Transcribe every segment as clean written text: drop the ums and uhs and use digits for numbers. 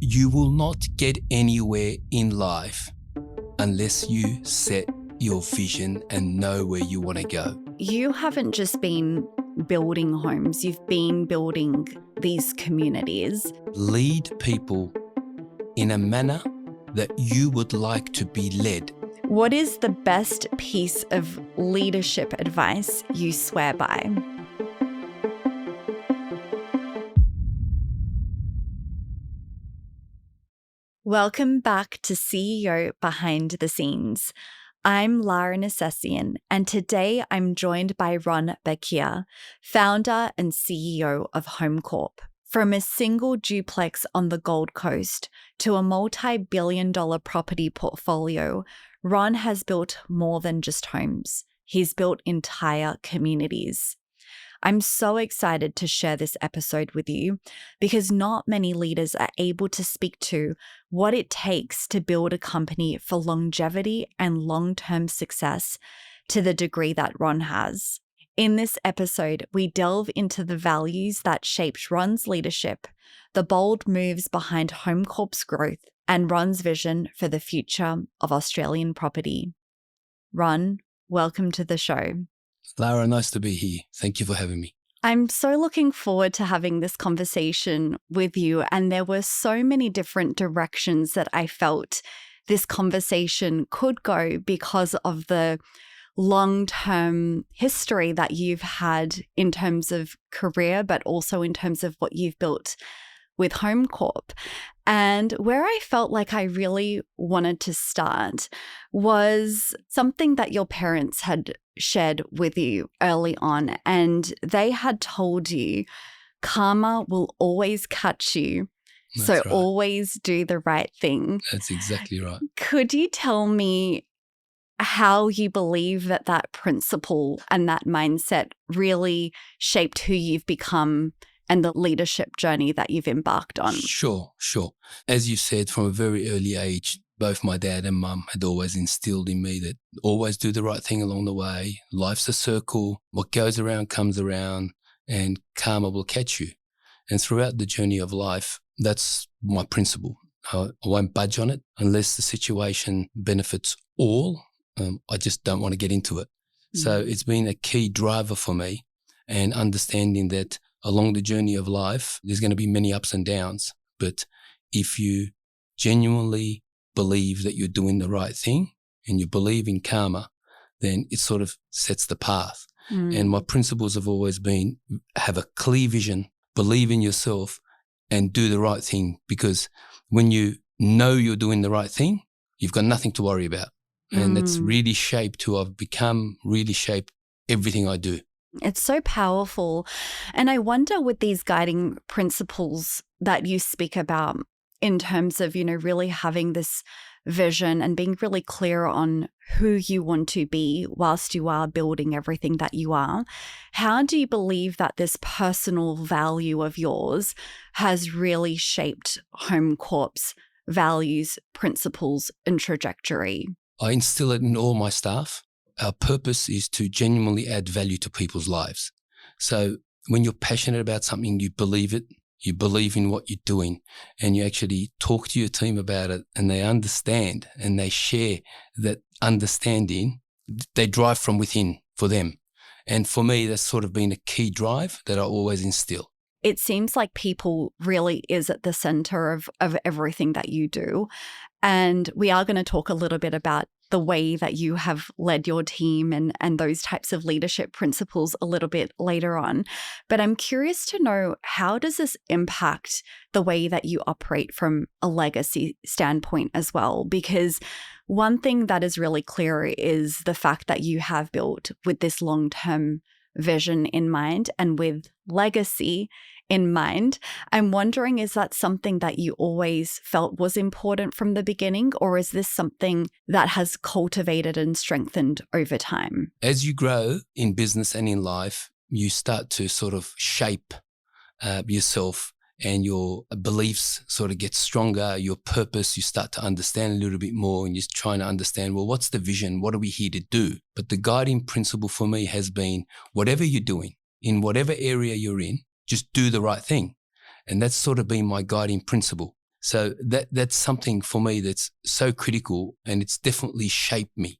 You will not get anywhere in life unless you set your vision and know where you want to go. You haven't just been building homes, you've been building these communities. Lead people in a manner that you would like to be led. What is the best piece of leadership advice you swear by? Welcome back to CEO Behind the Scenes. I'm Lara Necessian, and today I'm joined by Ron Beckia, founder and CEO of Homecorp. From a single duplex on the Gold Coast to a multi-billion-dollar property portfolio, Ron has built more than just homes. He's built entire communities. I'm so excited to share this episode with you because not many leaders are able to speak to what it takes to build a company for longevity and long-term success to the degree that Ron has. In this episode, we delve into the values that shaped Ron's leadership, the bold moves behind Homecorp's growth, and Ron's vision for the future of Australian property. Ron, welcome to the show. Lara, nice to be here. Thank you for having me. I'm so looking forward to having this conversation with you. And there were so many different directions that I felt this conversation could go because of the long-term history that you've had in terms of career, but also in terms of what you've built with Homecorp. And where I felt like I really wanted to start was something that your parents had shared with you early on. And they had told you, karma will always catch you. That's so right. Always do the right thing. That's exactly right. Could you tell me how you believe that that principle and that mindset really shaped who you've become and the leadership journey that you've embarked on? Sure. As you said, from a very early age, both my dad and mum had always instilled in me that always do the right thing along the way. Life's a circle. What goes around comes around, and karma will catch you. And throughout the journey of life, that's my principle. I won't budge on it unless the situation benefits all. I just don't want to get into it. So it's been a key driver for me, and understanding that along the journey of life, there's going to be many ups and downs. But if you genuinely believe that you're doing the right thing and you believe in karma, then it sort of sets the path. And my principles have always been have a clear vision, believe in yourself, and do the right thing. Because when you know you're doing the right thing, you've got nothing to worry about. And that's really shaped who I've become, really shaped everything I do. It's so powerful. And I wonder with these guiding principles that you speak about in terms of, really having this vision and being really clear on who you want to be whilst you are building everything that you are, how do you believe that this personal value of yours has really shaped Homecorp's values, principles, and trajectory? I instill it in all my staff. Our purpose is to genuinely add value to people's lives. So when you're passionate about something, you believe it, you believe in what you're doing, and you actually talk to your team about it, and they understand and they share that understanding, they drive from within for them. And for me, that's sort of been a key drive that I always instill. It seems like people really is at the center of everything that you do. And we are going to talk a little bit about the way that you have led your team and those types of leadership principles a little bit later on. But I'm curious to know, how does this impact the way that you operate from a legacy standpoint as well? Because one thing that is really clear is the fact that you have built with this long-term vision in mind and with legacy in mind. I'm wondering, is that something that you always felt was important from the beginning, or is this something that has cultivated and strengthened over time? As you grow in business and in life, you start to sort of shape yourself, and your beliefs sort of get stronger, your purpose, you start to understand a little bit more, and you're trying to understand, well, what's the vision? What are we here to do? But the guiding principle for me has been, whatever you're doing, in whatever area you're in, just do the right thing. And that's sort of been my guiding principle. So that's something for me that's so critical, and it's definitely shaped me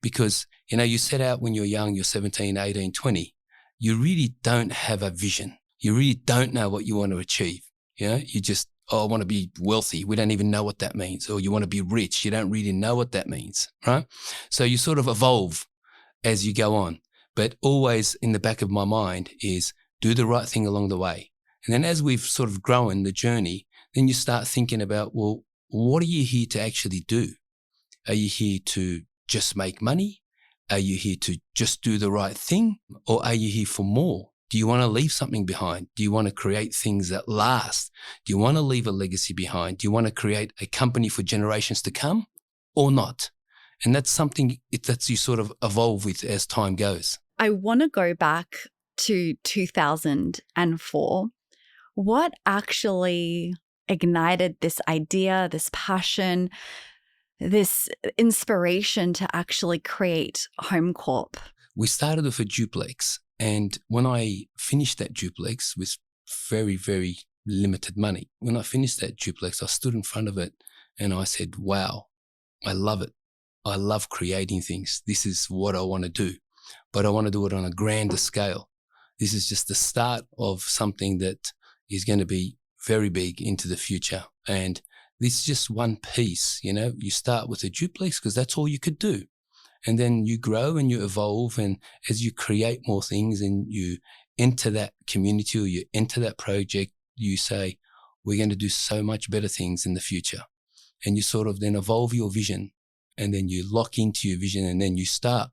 because, you set out when you're young, you're 17, 18, 20, you really don't have a vision. You really don't know what you want to achieve. You just, I want to be wealthy. We don't even know what that means. Or you want to be rich. You don't really know what that means, right? So you sort of evolve as you go on. But always in the back of my mind is do the right thing along the way. And then as we've sort of grown the journey, then you start thinking about, well, what are you here to actually do? Are you here to just make money? Are you here to just do the right thing? Or are you here for more? Do you want to leave something behind? Do you want to create things that last? Do you want to leave a legacy behind? Do you want to create a company for generations to come or not? And that's something that you sort of evolve with as time goes. I want to go back to 2004. What actually ignited this idea, this passion, this inspiration to actually create Homecorp? We started with a duplex. And when I finished that duplex with very, very limited money, when I finished that duplex, I stood in front of it and I said, wow, I love it. I love creating things. This is what I want to do, but I want to do it on a grander scale. This is just the start of something that is going to be very big into the future. And this is just one piece, you start with a duplex because that's all you could do. And then you grow and you evolve. And as you create more things and you enter that community or you enter that project, you say, we're going to do so much better things in the future. And you sort of then evolve your vision and then you lock into your vision and then you start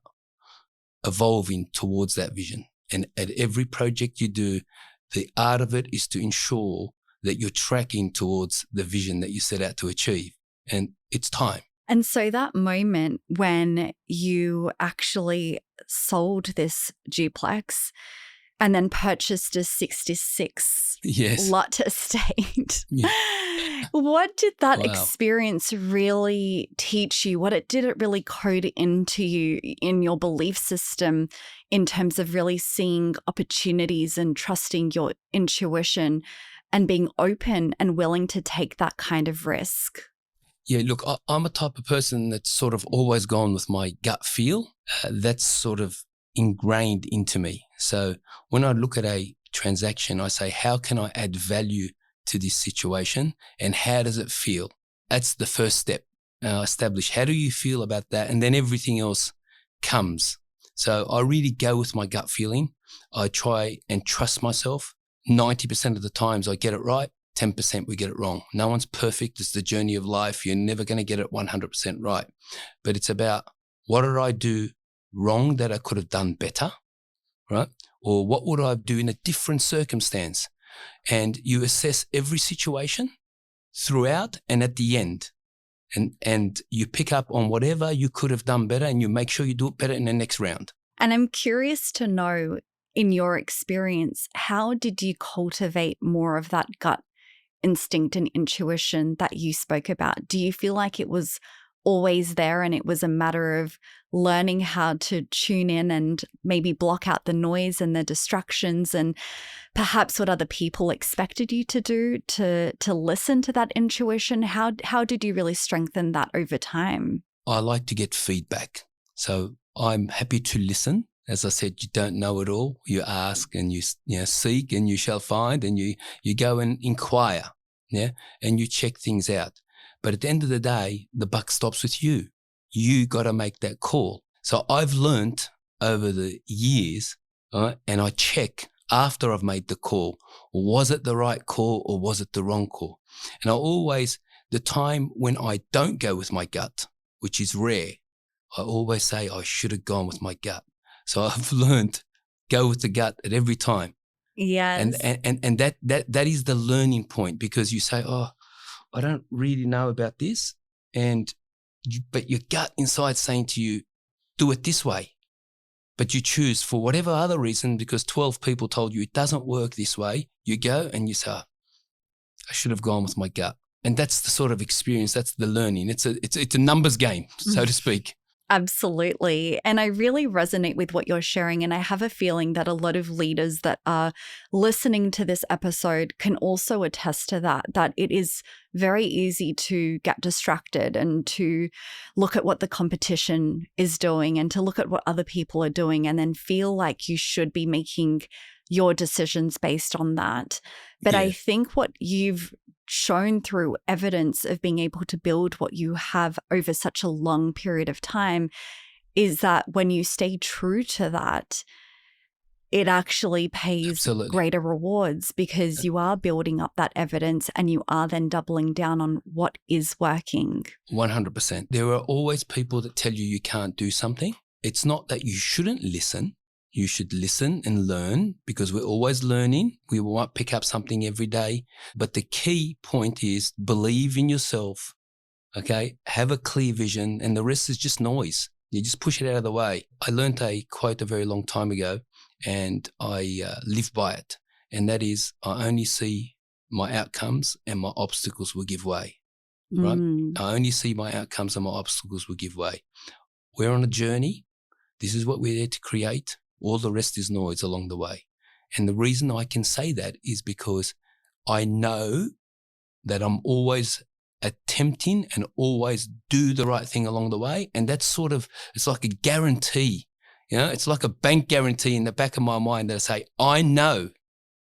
evolving towards that vision. And at every project you do, the art of it is to ensure that you're tracking towards the vision that you set out to achieve. And it's time. And so that moment when you actually sold this duplex and then purchased a 66 lot estate, what did that experience really teach you? Did it really code into you in your belief system in terms of really seeing opportunities and trusting your intuition and being open and willing to take that kind of risk? Yeah, look, I'm a type of person that's sort of always gone with my gut feel. That's sort of ingrained into me. So when I look at a transaction, I say, how can I add value to this situation and how does it feel? That's the first step. Establish how do you feel about that, and then everything else comes. So I really go with my gut feeling. I try and trust myself. 90% of the times I get it right. 10% we get it wrong. No one's perfect. It's the journey of life. You're never going to get it 100% right. But it's about what did I do wrong that I could have done better, right? Or what would I do in a different circumstance? And you assess every situation throughout and at the end. And you pick up on whatever you could have done better and you make sure you do it better in the next round. And I'm curious to know, in your experience, how did you cultivate more of that gut instinct and intuition that you spoke about? Do you feel like it was always there and it was a matter of learning how to tune in and maybe block out the noise and the distractions and perhaps what other people expected you to do to listen to that intuition? How did you really strengthen that over time? I like to get feedback. So I'm happy to listen. As I said, you don't know it all. You ask and you seek and you shall find, and you go and inquire, and you check things out. But at the end of the day, the buck stops with you. You got to make that call. So I've learned over the years, and I check after I've made the call, was it the right call or was it the wrong call? And I always, the time when I don't go with my gut, which is rare, I always say I should have gone with my gut. So I've learned go with the gut at every time. Yes. And that is the learning point, because you say, oh, I don't really know about this. But your gut inside saying to you, do it this way. But you choose for whatever other reason, because 12 people told you it doesn't work this way. You go and you say, I should have gone with my gut. And that's the sort of experience. That's the learning. It's a numbers game, so to speak. Absolutely. And I really resonate with what you're sharing. And I have a feeling that a lot of leaders that are listening to this episode can also attest to that it is very easy to get distracted and to look at what the competition is doing and to look at what other people are doing and then feel like you should be making your decisions based on that. But I Yeah, think what you've shown through evidence of being able to build what you have over such a long period of time is that when you stay true to that, it actually pays absolutely. greater rewards because you are building up that evidence and you are then doubling down on what is working. 100%. There are always people that tell you can't do something. It's not that you shouldn't listen. You should listen and learn because we're always learning. We might pick up something every day. But the key point is believe in yourself, okay? Have a clear vision and the rest is just noise. You just push it out of the way. I learned a quote a very long time ago and I live by it. And that is, I only see my outcomes and my obstacles will give way. Right? Mm. I only see my outcomes and my obstacles will give way. We're on a journey. This is what we're there to create. All the rest is noise along the way. And the reason I can say that is because I know that I'm always attempting and always do the right thing along the way. And that's sort of, it's like a guarantee. You know, it's like a bank guarantee in the back of my mind that I say, I know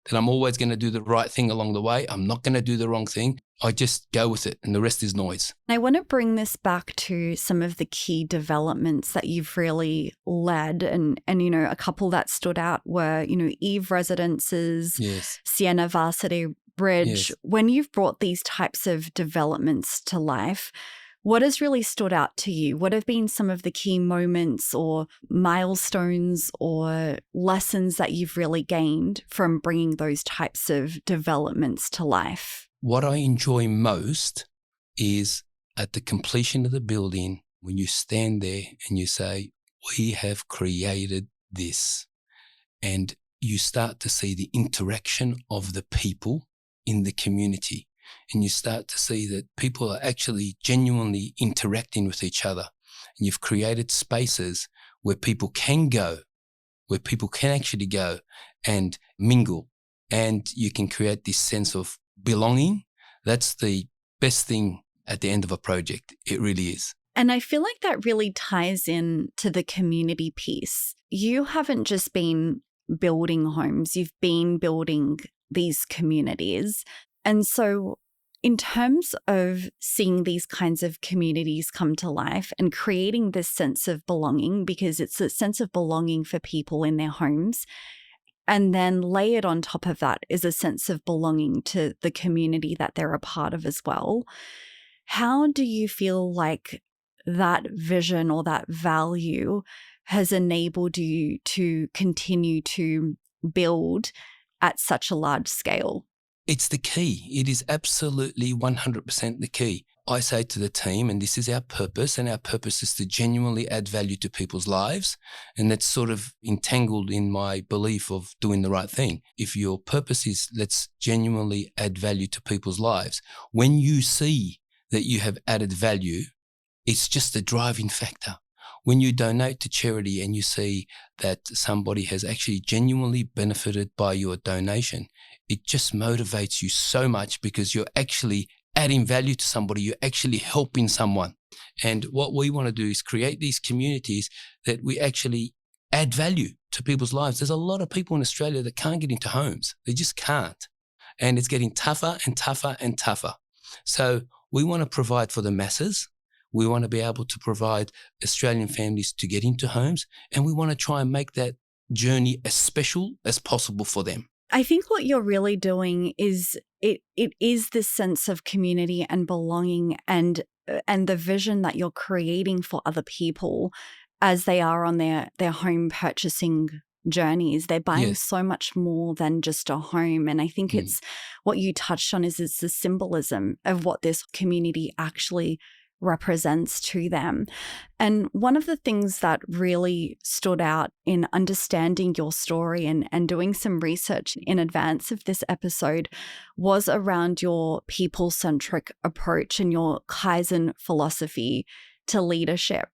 that I'm always going to do the right thing along the way. I'm not going to do the wrong thing. I just go with it and the rest is noise. I want to bring this back to some of the key developments that you've really led. And a couple that stood out were, Eve Residences, Yes. Sienna Varsity Bridge. Yes. When you've brought these types of developments to life, what has really stood out to you? What have been some of the key moments or milestones or lessons that you've really gained from bringing those types of developments to life? What I enjoy most is at the completion of the building, when you stand there and you say, we have created this. And you start to see the interaction of the people in the community. And you start to see that people are actually genuinely interacting with each other. And you've created spaces where people can go, where people can actually go and mingle. And you can create this sense of belonging. That's the best thing at the end of a project. It really is. And I feel like that really ties in to the community piece. You haven't just been building homes, you've been building these communities. And so in terms of seeing these kinds of communities come to life and creating this sense of belonging, because it's a sense of belonging for people in their homes, and then layered on top of that is a sense of belonging to the community that they're a part of as well. How do you feel like that vision or that value has enabled you to continue to build at such a large scale? It's the key. It is absolutely 100% the key. I say to the team, and this is our purpose, and our purpose is to genuinely add value to people's lives. And that's sort of entangled in my belief of doing the right thing. If your purpose is let's genuinely add value to people's lives, when you see that you have added value, it's just a driving factor. When you donate to charity and you see that somebody has actually genuinely benefited by your donation, it just motivates you so much because you're actually adding value to somebody, you're actually helping someone. And what we want to do is create these communities that we actually add value to people's lives. There's a lot of people in Australia that can't get into homes. They just can't. And it's getting tougher and tougher and tougher. So we want to provide for the masses. We want to be able to provide Australian families to get into homes, and we want to try and make that journey as special as possible for them. I think what you're really doing is it is this sense of community and belonging and the vision that you're creating for other people as they are on their home purchasing journeys. They're buying Yes. so much more than just a home. And I think it's what you touched on is it's the symbolism of what this community actually represents to them. And one of the things that really stood out in understanding your story and doing some research in advance of this episode was around your people-centric approach and your Kaizen philosophy to leadership.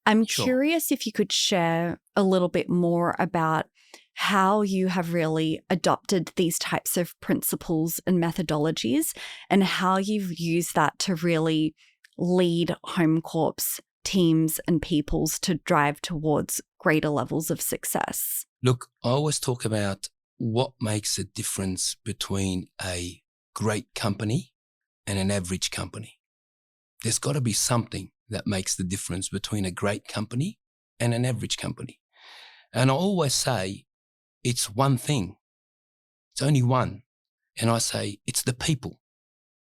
I'm Sure. curious if you could share a little bit more about how you have really adopted these types of principles and methodologies and how you've used that to really lead Homecorp's teams and peoples to drive towards greater levels of success. Look, I always talk about what makes a difference between a great company and an average company. There's got to be something that makes the difference between a great company and an average company. And I always say it's one thing. It's only one. And I say it's the people.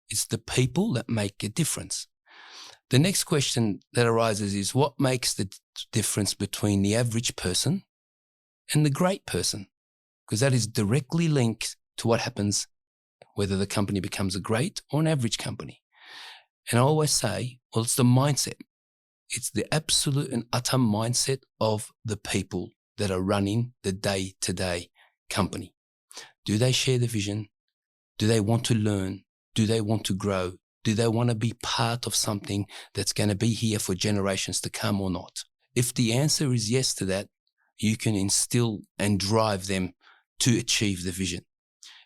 It's the people that make a difference. The next question that arises is what makes the difference between the average person and the great person? Because that is directly linked to what happens whether the company becomes a great or an average company. And I always say, well, it's the mindset. It's the absolute and utter mindset of the people that are running the day-to-day company. Do they share the vision? Do they want to learn? Do they want to grow? Do they want to be part of something that's going to be here for generations to come or not? If the answer is yes to that, you can instill and drive them to achieve the vision.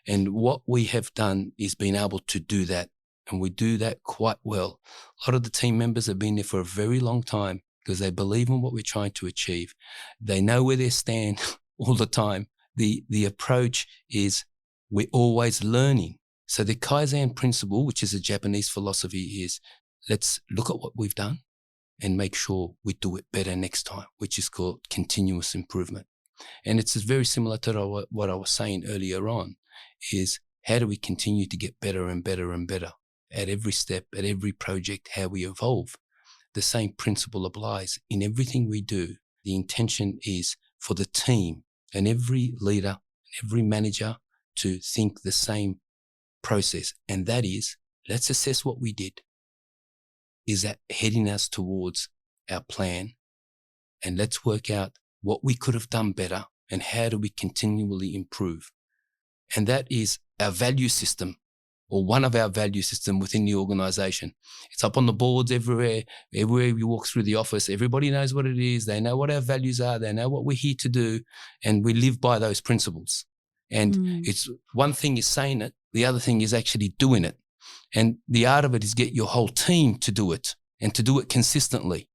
And what we have done is been able to do that. And we do that quite well. A lot of the team members have been there for a very long time because they believe in what we're trying to achieve. They know where they stand all the time. The approach is we're always learning. So the Kaizen principle, which is a Japanese philosophy, is let's look at what we've done and make sure we do it better next time, which is called continuous improvement. And it's very similar to what I was saying earlier on, is how do we continue to get better and better and better at every step, at every project, how we evolve. The same principle applies in everything we do. The intention is for the team and every leader, every manager to think the same process. And that is, let's assess what we did. Is that heading us towards our plan? And let's work out what we could have done better and how do we continually improve. And that is our value system, or one of our value system within the organization. It's up on the boards everywhere. Everywhere we walk through the office, everybody knows what it is. They know what our values are. They know what we're here to do. And we live by those principles. And it's one thing is saying it. The other thing is actually doing it. And the art of it is get your whole team to do it and to do it consistently.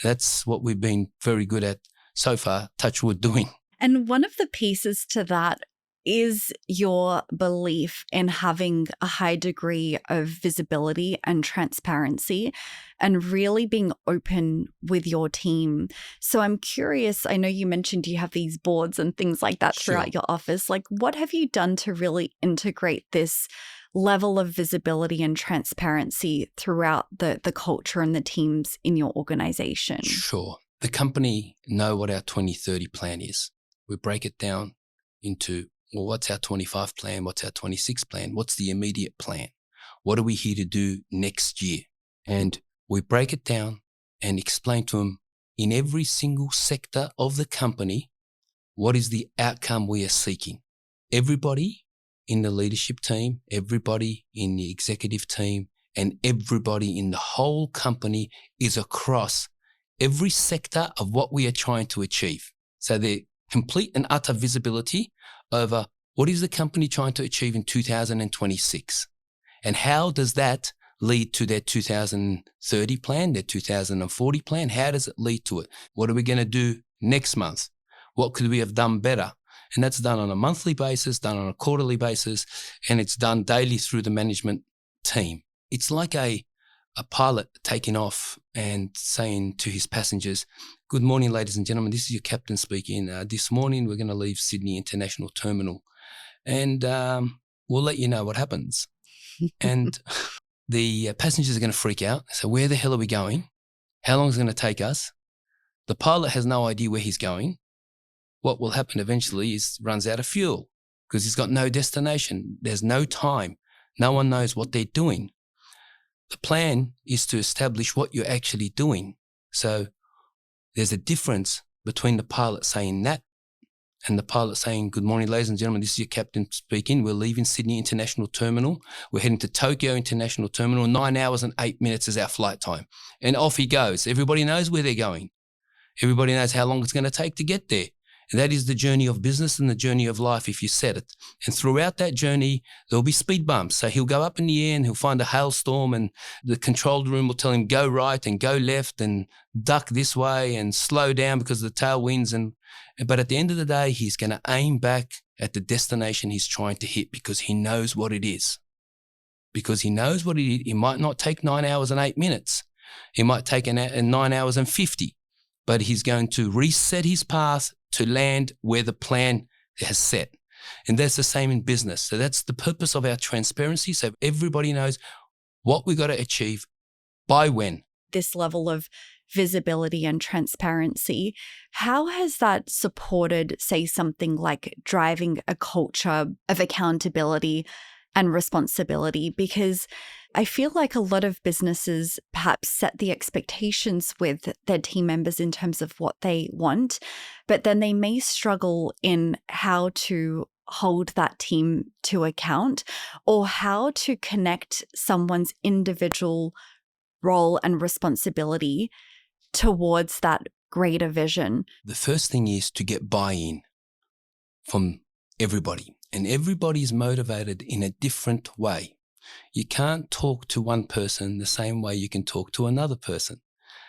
That's what we've been very good at so far, touch wood, doing. And one of the pieces to that is your belief in having a high degree of visibility and transparency and really being open with your team. So I'm curious, I know you mentioned you have these boards and things like that throughout your office. Like, what have you done to really integrate this level of visibility and transparency throughout the culture and the teams in your organization? Sure. The company know what our 2030 plan is. We break it down into, well, what's our 25 plan? What's our 26 plan? What's the immediate plan? What are we here to do next year? And we break it down and explain to them in every single sector of the company, what is the outcome we are seeking? Everybody in the leadership team, everybody in the executive team, and everybody in the whole company is across every sector of what we are trying to achieve. So the complete and utter visibility over what is the company trying to achieve in 2026 and how does that lead to their 2030 plan, their 2040 plan? How does it lead to it? What are we going to do next month? What could we have done better? And that's done on a monthly basis, done on a quarterly basis, and it's done daily through the management team. It's like a pilot taking off and saying to his passengers, "Good morning, ladies and gentlemen. This is your captain speaking. This morning we're going to leave Sydney International Terminal and we'll let you know what happens." And the passengers are going to freak out. So where the hell are we going? How long is it going to take us? The pilot has no idea where he's going. What will happen eventually is runs out of fuel because he's got no destination. There's no time. No one knows what they're doing. The plan is to establish what you're actually doing. So there's a difference between the pilot saying that and the pilot saying, "Good morning, ladies and gentlemen, this is your captain speaking. We're leaving Sydney International Terminal. We're heading to Tokyo International Terminal. 9 hours and 8 minutes is our flight time." And off he goes. Everybody knows where they're going. Everybody knows how long it's going to take to get there. And that is the journey of business and the journey of life if you set it. And throughout that journey, there'll be speed bumps. So he'll go up in the air and he'll find a hailstorm and the control room will tell him go right and go left and duck this way and slow down because of the tailwinds. But at the end of the day, he's going to aim back at the destination he's trying to hit because he knows what it is. Because he knows what it is. It might not take 9 hours and 8 minutes. It might take 9 hours and 50. But he's going to reset his path to land where the plan has set. And that's the same in business. So that's the purpose of our transparency. So everybody knows what we got to achieve by when. This level of visibility and transparency, how has that supported, say, something like driving a culture of accountability and responsibility? Because I feel like a lot of businesses perhaps set the expectations with their team members in terms of what they want, but then they may struggle in how to hold that team to account or how to connect someone's individual role and responsibility towards that greater vision. The first thing is to get buy-in from everybody, and everybody is motivated in a different way. You can't talk to one person the same way you can talk to another person.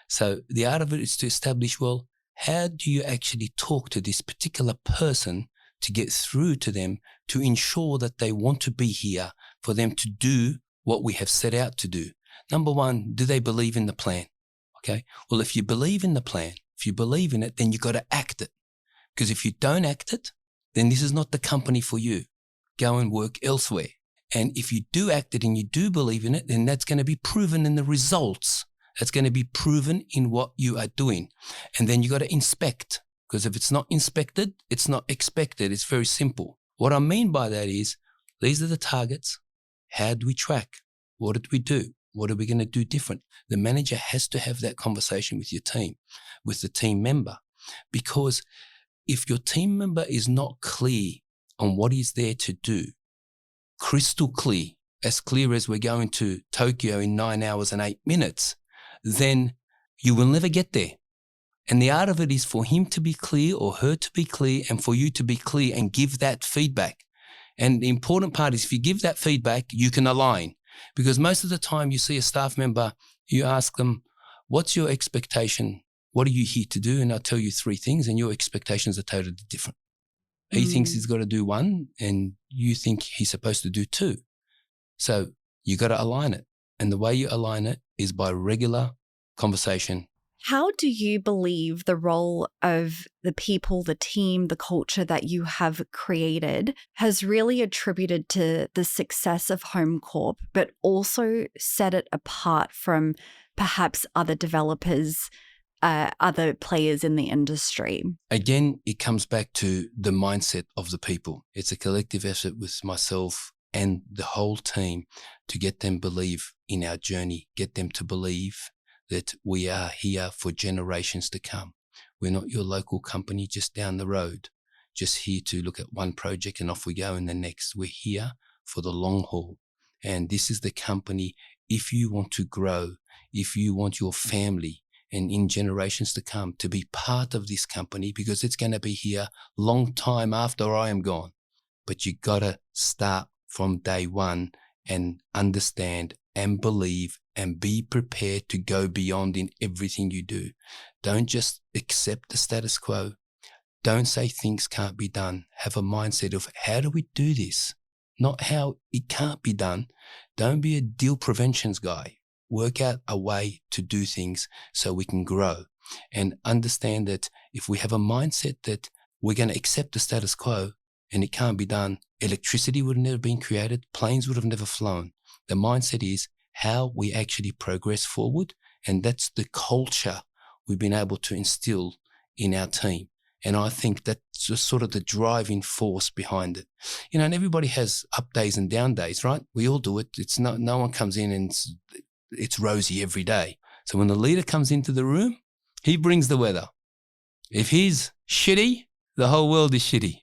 So the art of it is to establish, well, how do you actually talk to this particular person to get through to them to ensure that they want to be here for them to do what we have set out to do? Number one, do they believe in the plan? Okay. Well, if you believe in the plan, if you believe in it, then you got to act it. Because if you don't act it, then this is not the company for you. Go and work elsewhere. And if you do act it and you do believe in it, then that's going to be proven in the results. That's going to be proven in what you are doing. And then you got to inspect, because if it's not inspected, it's not expected. It's very simple. What I mean by that is, these are the targets. How do we track? What did we do? What are we going to do different? The manager has to have that conversation with your team, with the team member, because if your team member is not clear on what he's there to do, crystal clear as we're going to Tokyo in 9 hours and 8 minutes, then you will never get there. And the art of it is for him to be clear or her to be clear and for you to be clear and give that feedback. And the important part is if you give that feedback, you can align. Because most of the time you see a staff member, you ask them, what's your expectation? What are you here to do? And I'll tell you 3 things and your expectations are totally different. He thinks he's got to do 1 and you think he's supposed to do 2. So you got to align it. And the way you align it is by regular conversation. How do you believe the role of the people, the team, the culture that you have created has really attributed to the success of Homecorp, but also set it apart from perhaps other developers, other players in the industry? Again, it comes back to the mindset of the people. It's a collective effort with myself and the whole team to get them believe in our journey, get them to believe that we are here for generations to come. We're not your local company just down the road, just here to look at one project and off we go in the next. We're here for the long haul. And this is the company, if you want to grow, if you want your family and in generations to come to be part of this company, because it's going to be here long time after I am gone. But you got to start from day one and understand and believe and be prepared to go beyond in everything you do. Don't just accept the status quo. Don't say things can't be done. Have a mindset of how do we do this? Not how it can't be done. Don't be a deal preventions guy. Work out a way to do things so we can grow and understand that if we have a mindset that we're going to accept the status quo and it can't be done, electricity would have never been created, planes would have never flown. The mindset is how we actually progress forward, and that's the culture we've been able to instill in our team. And I think that's just sort of the driving force behind it. You know, and everybody has up days and down days, right? We all do it. It's no one comes in and it's rosy every day. So when the leader comes into the room, he brings the weather. If he's shitty, the whole world is shitty.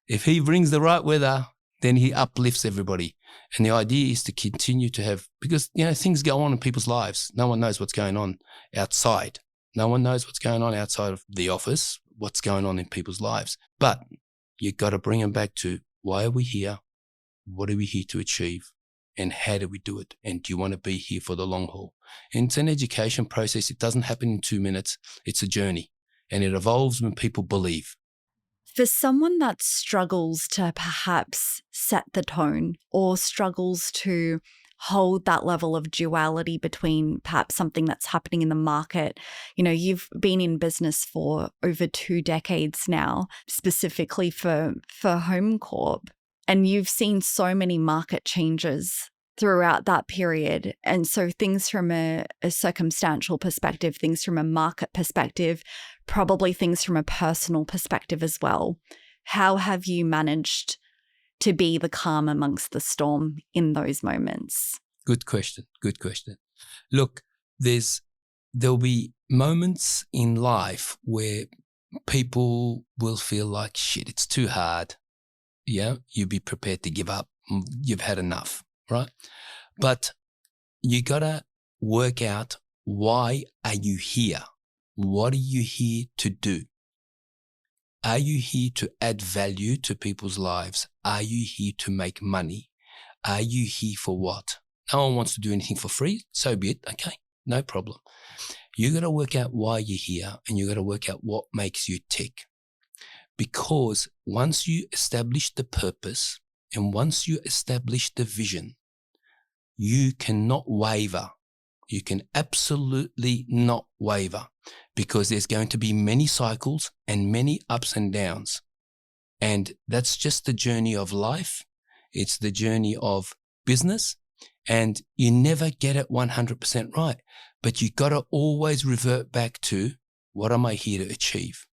If he brings the right weather, then he uplifts everybody. And the idea is to continue to have, because, you know, things go on in people's lives. No one knows what's going on outside. No one knows what's going on outside of the office, what's going on in people's lives. But you've got to bring them back to, why are we here? What are we here to achieve? And how do we do it? And do you want to be here for the long haul? And it's an education process. It doesn't happen in 2 minutes. It's a journey. And it evolves when people believe. For someone that struggles to perhaps set the tone or struggles to hold that level of duality between perhaps something that's happening in the market, you've been in business for over 2 decades now, specifically for Homecorp, and you've seen so many market changes throughout that period. And so things from a circumstantial perspective, things from a market perspective, probably things from a personal perspective as well. How have you managed to be the calm amongst the storm in those moments? Good question. Good question. Look, there'll be moments in life where people will feel like, shit, it's too hard. Yeah, you'd be prepared to give up. You've had enough, right? But you got to work out, why are you here? What are you here to do? Are you here to add value to people's lives? Are you here to make money? Are you here for what? No one wants to do anything for free. So be it. Okay, no problem. You got to work out why you're here, and you got to work out what makes you tick. Because once you establish the purpose and once you establish the vision, you cannot waver. You can absolutely not waver, because there's going to be many cycles and many ups and downs. And that's just the journey of life. It's the journey of business, and you never get it 100% right. But you got to always revert back to, what am I here to achieve?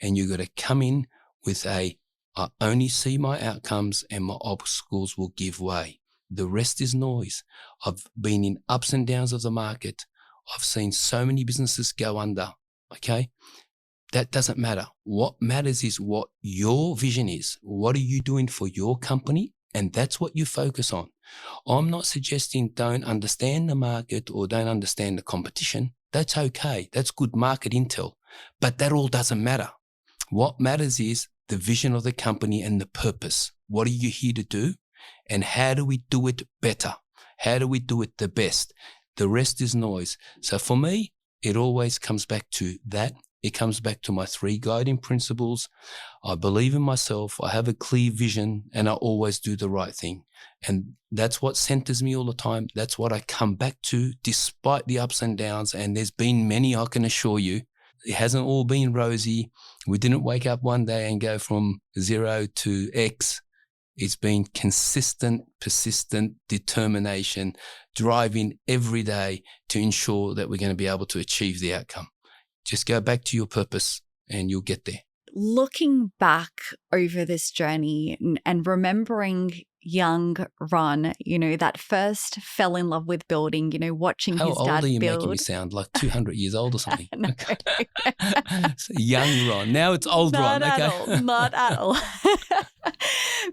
And you got to come in with I only see my outcomes and my obstacles will give way. The rest is noise. I've been in ups and downs of the market. I've seen so many businesses go under. Okay. That doesn't matter. What matters is what your vision is. What are you doing for your company? And that's what you focus on. I'm not suggesting don't understand the market or don't understand the competition. That's okay. That's good market intel. But that all doesn't matter. What matters is the vision of the company and the purpose. What are you here to do? And how do we do it better? How do we do it the best? The rest is noise. So for me, it always comes back to that. It comes back to my 3 guiding principles. I believe in myself. I have a clear vision, and I always do the right thing. And that's what centers me all the time. That's what I come back to despite the ups and downs. And there's been many, I can assure you. It hasn't all been rosy. We didn't wake up one day and go from 0 to X. It's been consistent, persistent determination, driving every day to ensure that we're going to be able to achieve the outcome. Just go back to your purpose and you'll get there. Looking back over this journey and remembering young Ron, that first fell in love with building, watching How his old dad are you build. making me sound? Like 200 years old or something? No. So young Ron. Now it's old Ron. Not Okay. at all. Not at all.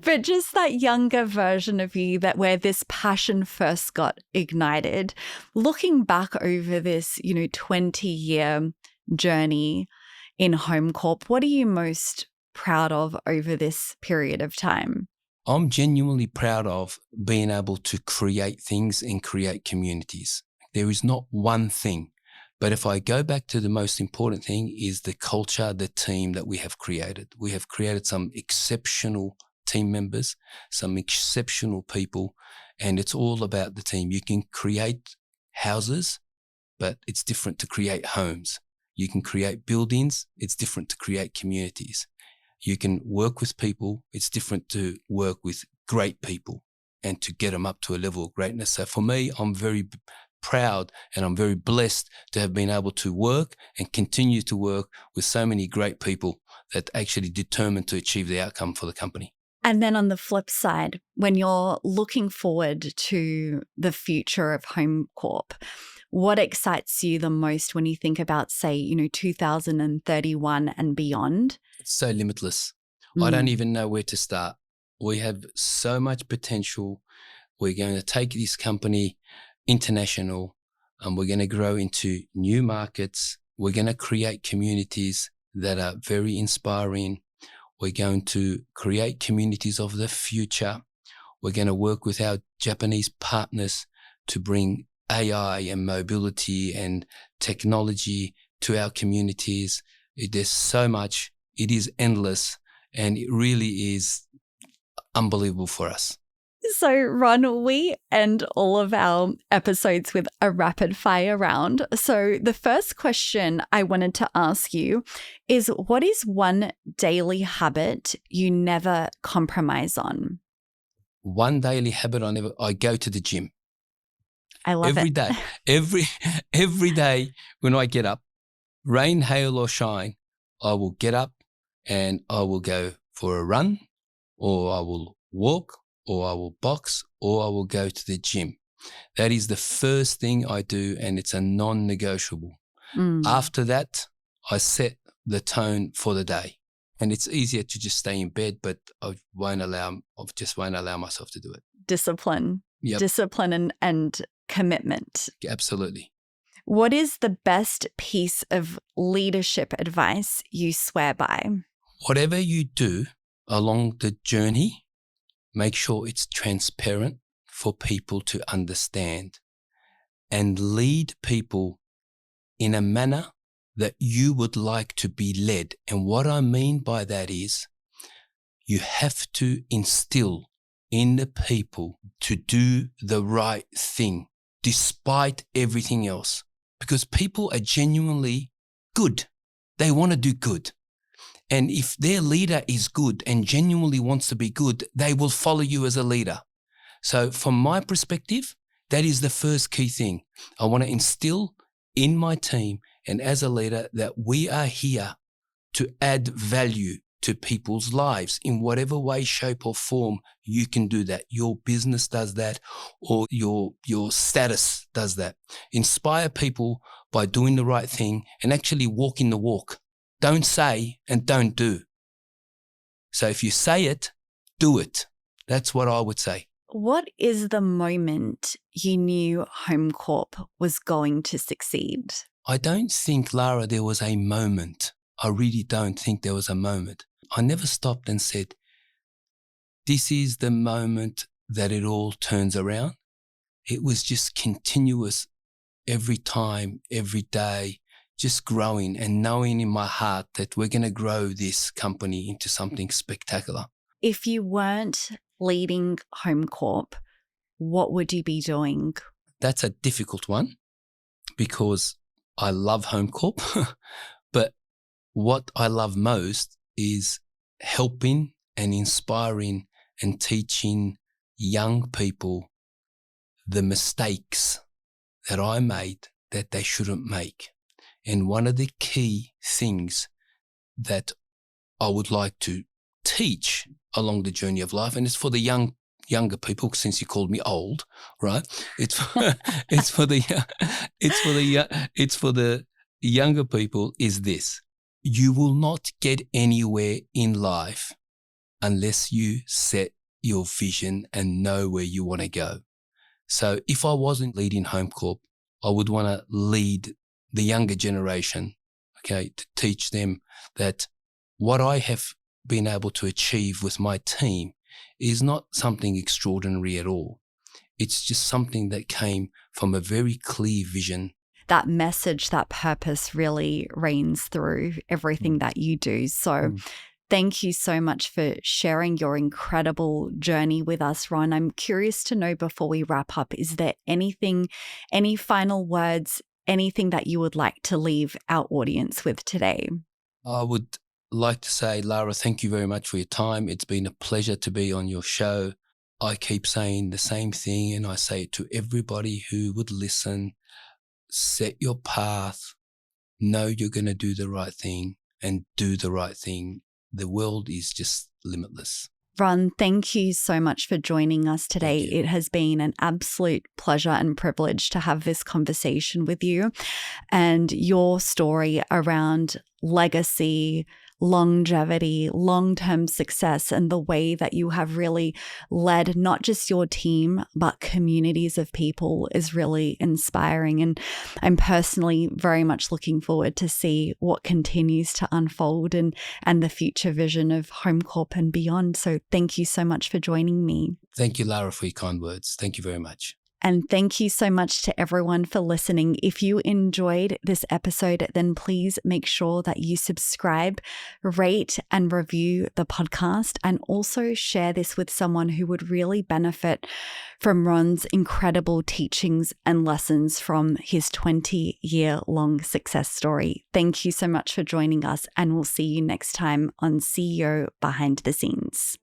But just that younger version of you, that where this passion first got ignited. Looking back over this, 20-year journey in Homecorp, what are you most proud of over this period of time? I'm genuinely proud of being able to create things and create communities. There is not one thing, but if I go back to the most important thing is the culture, the team that we have created. We have created some exceptional team members, some exceptional people, and it's all about the team. You can create houses, but it's different to create homes. You can create buildings. It's different to create communities. You can work with people. It's different to work with great people and to get them up to a level of greatness. So for me, I'm very proud and I'm very blessed to have been able to work and continue to work with so many great people that actually determined to achieve the outcome for the company. And then on the flip side, when you're looking forward to the future of Homecorp, what excites you the most when you think about, say, 2031 and beyond? It's so limitless. I don't even know where to start. We have so much potential. We're going to take this company international, and we're going to grow into new markets. We're going to create communities that are very inspiring. We're going to create communities of the future. We're going to work with our Japanese partners to bring AI and mobility and technology to our communities. There's so much. It is endless, and it really is unbelievable for us. So, Ron, we end all of our episodes with a rapid fire round. So, the first question I wanted to ask you is, what is one daily habit you never compromise on? One daily habit I go to the gym. I love every it. day. Every day when I get up, rain, hail or shine, I will get up and I will go for a run, or I will walk, or I will box, or I will go to the gym. That is the first thing I do, and it's a non-negotiable. After that, I set the tone for the day. And it's easier to just stay in bed, but I just won't allow myself to do it. Discipline. Yep. Discipline and commitment. Absolutely. What is the best piece of leadership advice you swear by? Whatever you do along the journey, make sure it's transparent for people to understand, and lead people in a manner that you would like to be led. And what I mean by that is you have to instill in the people to do the right thing despite everything else, because people are genuinely good. They want to do good. And if their leader is good and genuinely wants to be good, they will follow you as a leader. So from my perspective, that is the first key thing. I want to instill in my team and as a leader that we are here to add value to people's lives in whatever way, shape or form you can do that. Your business does that, or your status does that. Inspire people by doing the right thing and actually walking the walk. Don't say and don't do. So if you say it, do it. That's what I would say. What is the moment you knew Homecorp was going to succeed? I don't think, Lara, there was a moment. I really don't think there was a moment. I never stopped and said, this is the moment that it all turns around. It was just continuous every time, every day, just growing and knowing in my heart that we're going to grow this company into something spectacular. If you weren't leading Homecorp, what would you be doing? That's a difficult one because I love Homecorp, but what I love most is helping and inspiring and teaching young people the mistakes that I made that they shouldn't make. And one of the key things that I would like to teach along the journey of life, and it's for the younger people, since you called me old, right? It's for the younger people, is this: you will not get anywhere in life unless you set your vision and know where you want to go. So if I wasn't leading Homecorp, I would want to lead the younger generation, okay, to teach them that what I have been able to achieve with my team is not something extraordinary at all. It's just something that came from a very clear vision. That message, that purpose really reigns through everything that you do. So thank you so much for sharing your incredible journey with us, Ron. I'm curious to know, before we wrap up, is there anything, any final words, anything that you would like to leave our audience with today? I would like to say, Lara, thank you very much for your time. It's been a pleasure to be on your show. I keep saying the same thing, and I say it to everybody who would listen. Set your path, know you're going to do the right thing, and do the right thing. The world is just limitless. Ron, thank you so much for joining us today. It has been an absolute pleasure and privilege to have this conversation with you, and your story around legacy, longevity, long-term success, and the way that you have really led not just your team, but communities of people is really inspiring. And I'm personally very much looking forward to see what continues to unfold and the future vision of Homecorp and beyond. So thank you so much for joining me. Thank you, Lara, for your kind words. Thank you very much. And thank you so much to everyone for listening. If you enjoyed this episode, then please make sure that you subscribe, rate, and review the podcast, and also share this with someone who would really benefit from Ron's incredible teachings and lessons from his 20-year-long success story. Thank you so much for joining us, and we'll see you next time on CEO Behind the Scenes.